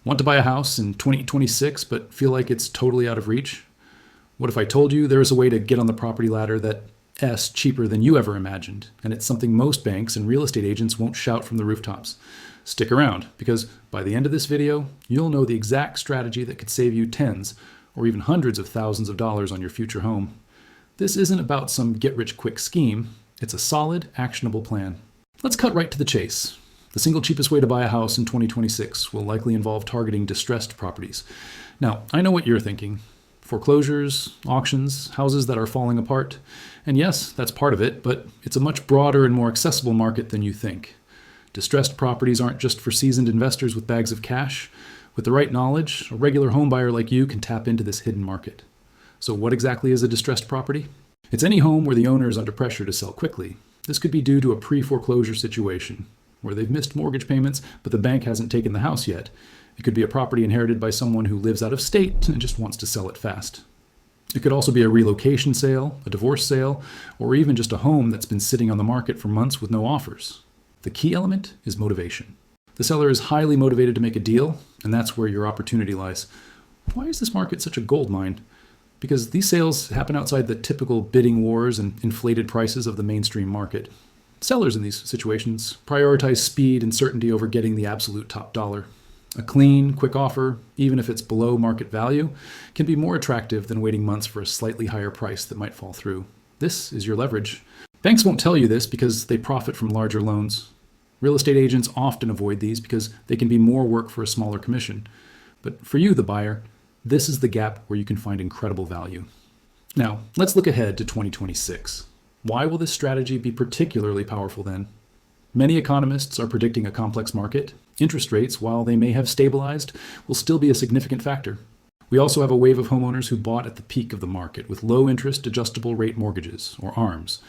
Want to buy a house in 2026 but feel like it's totally out of reach? What if I told you there is a way to get on the property ladder that's cheaper than you ever imagined, and it's something most banks and real estate agents won't shout from the rooftops? Stick around, because by the end of this video, you'll know the exact strategy that could save you tens or even hundreds of thousands of dollars on your future home. This isn't about some get-rich-quick scheme. It's a solid, actionable plan. Let's cut right to the chase. The single cheapest way to buy a house in 2026 will likely involve targeting distressed properties. Now, I know what you're thinking. Foreclosures, auctions, houses that are falling apart. And yes, that's part of it, but it's a much broader and more accessible market than you think. Distressed properties aren't just for seasoned investors with bags of cash. With the right knowledge, a regular home buyer like you can tap into this hidden market. So what exactly is a distressed property? It's any home where the owner is under pressure to sell quickly. This could be due to a pre-foreclosure situation, where they've missed mortgage payments, but the bank hasn't taken the house yet. It could be a property inherited by someone who lives out of state and just wants to sell it fast. It could also be a relocation sale, a divorce sale, or even just a home that's been sitting on the market for months with no offers. The key element is motivation. The seller is highly motivated to make a deal, and that's where your opportunity lies. Why is this market such a goldmine? Because these sales happen outside the typical bidding wars and inflated prices of the mainstream market. Sellers in these situations prioritize speed and certainty over getting the absolute top dollar. A clean, quick offer, even if it's below market value, can be more attractive than waiting months for a slightly higher price that might fall through. This is your leverage. Banks won't tell you this because they profit from larger loans. Real estate agents often avoid these because they can be more work for a smaller commission. But for you, the buyer, this is the gap where you can find incredible value. Now, let's look ahead to 2026. Why will this strategy be particularly powerful then? Many economists are predicting a complex market. Interest rates, while they may have stabilized, will still be a significant factor. We also have a wave of homeowners who bought at the peak of the market with low-interest adjustable rate mortgages, or ARMs.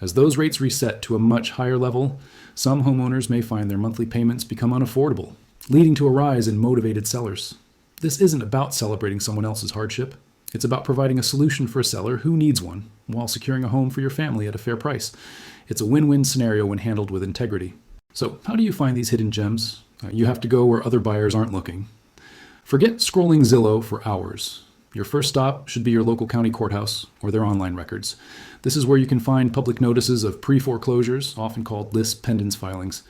As those rates reset to a much higher level, some homeowners may find their monthly payments become unaffordable, leading to a rise in motivated sellers. This isn't about celebrating someone else's hardship. It's about providing a solution for a seller who needs one, while securing a home for your family at a fair price. It's a win-win scenario when handled with integrity. So how do you find these hidden gems? You have to go where other buyers aren't looking. Forget scrolling Zillow for hours. Your first stop should be your local county courthouse or their online records. This is where you can find public notices of pre-foreclosures, often called lis pendens filings.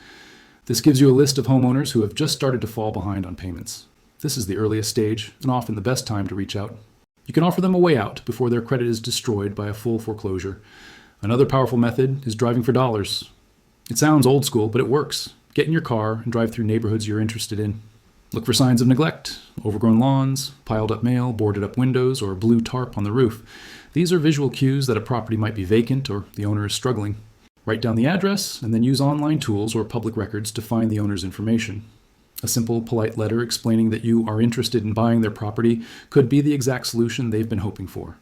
This gives you a list of homeowners who have just started to fall behind on payments. This is the earliest stage and often the best time to reach out. You can offer them a way out before their credit is destroyed by a full foreclosure. Another powerful method is driving for dollars. It sounds old school, but it works. Get in your car and drive through neighborhoods you're interested in. Look for signs of neglect, overgrown lawns, piled up mail, boarded up windows, or a blue tarp on the roof. These are visual cues that a property might be vacant or the owner is struggling. Write down the address and then use online tools or public records to find the owner's information. A simple, polite letter explaining that you are interested in buying their property could be the exact solution they've been hoping for.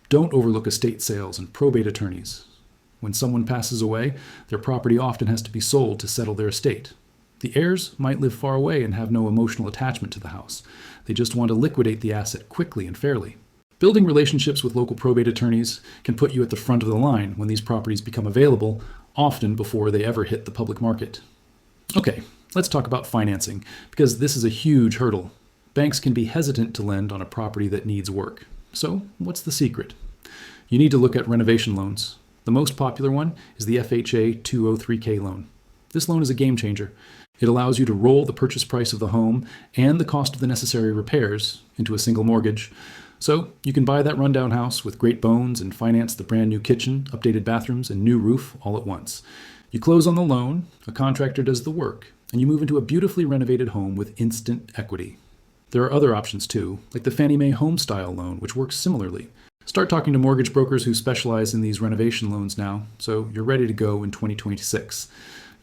Don't overlook estate sales and probate attorneys. When someone passes away, their property often has to be sold to settle their estate. The heirs might live far away and have no emotional attachment to the house. They just want to liquidate the asset quickly and fairly. Building relationships with local probate attorneys can put you at the front of the line when these properties become available, often before they ever hit the public market. Okay, let's talk about financing, because this is a huge hurdle. Banks can be hesitant to lend on a property that needs work. So, what's the secret? You need to look at renovation loans. The most popular one is the FHA 203K loan. This loan is a game changer. It allows you to roll the purchase price of the home and the cost of the necessary repairs into a single mortgage. So you can buy that rundown house with great bones and finance the brand new kitchen, updated bathrooms, and new roof all at once. You close on the loan, a contractor does the work, and you move into a beautifully renovated home with instant equity. There are other options too, like the Fannie Mae Home-Style loan, which works similarly. Start talking to mortgage brokers who specialize in these renovation loans now, so you're ready to go in 2026.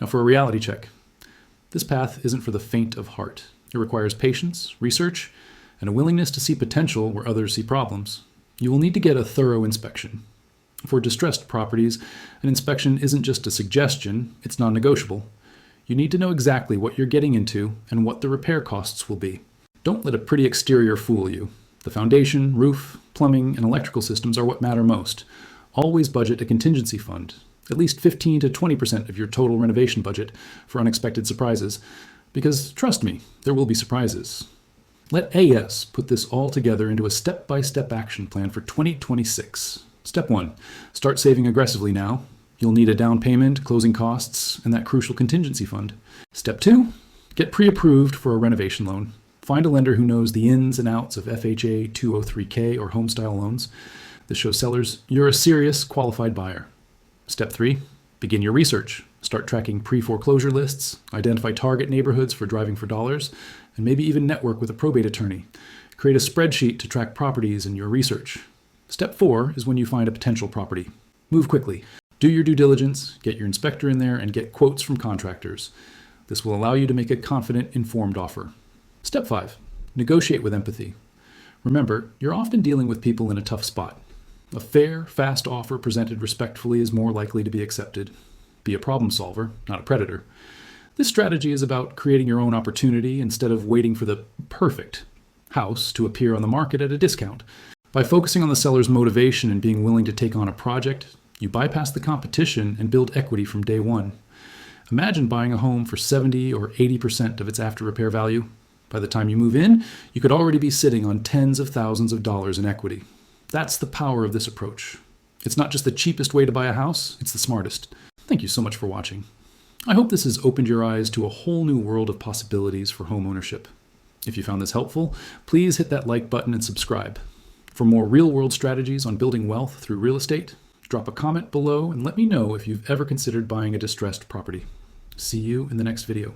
Now for a reality check. This path isn't for the faint of heart. It requires patience, research, and a willingness to see potential where others see problems. You will need to get a thorough inspection. For distressed properties, an inspection isn't just a suggestion, it's non-negotiable. You need to know exactly what you're getting into and what the repair costs will be. Don't let a pretty exterior fool you. The foundation, roof, plumbing, and electrical systems are what matter most. Always budget a contingency fund, at least 15 to 20% of your total renovation budget for unexpected surprises. Because trust me, there will be surprises. Let AS put this all together into a step-by-step action plan for 2026. Step 1. Start saving aggressively now. You'll need a down payment, closing costs, and that crucial contingency fund. Step 2. Get pre-approved for a renovation loan. Find a lender who knows the ins and outs of FHA 203K or home-style loans. This shows sellers you're a serious, qualified buyer. Step 3. Begin your research. Start tracking pre-foreclosure lists, identify target neighborhoods for driving for dollars, and maybe even network with a probate attorney. Create a spreadsheet to track properties in your research. Step 4 is when you find a potential property. Move quickly. Do your due diligence, get your inspector in there, and get quotes from contractors. This will allow you to make a confident, informed offer. Step 5. Negotiate with empathy. Remember, you're often dealing with people in a tough spot. A fair, fast offer presented respectfully is more likely to be accepted. Be a problem solver, not a predator. This strategy is about creating your own opportunity instead of waiting for the perfect house to appear on the market at a discount. By focusing on the seller's motivation and being willing to take on a project, you bypass the competition and build equity from day one. Imagine buying a home for 70 or 80% of its after-repair value. By the time you move in, you could already be sitting on tens of thousands of dollars in equity. That's the power of this approach. It's not just the cheapest way to buy a house, it's the smartest. Thank you so much for watching. I hope this has opened your eyes to a whole new world of possibilities for home ownership. If you found this helpful, please hit that like button and subscribe. For more real-world strategies on building wealth through real estate, drop a comment below and let me know if you've ever considered buying a distressed property. See you in the next video.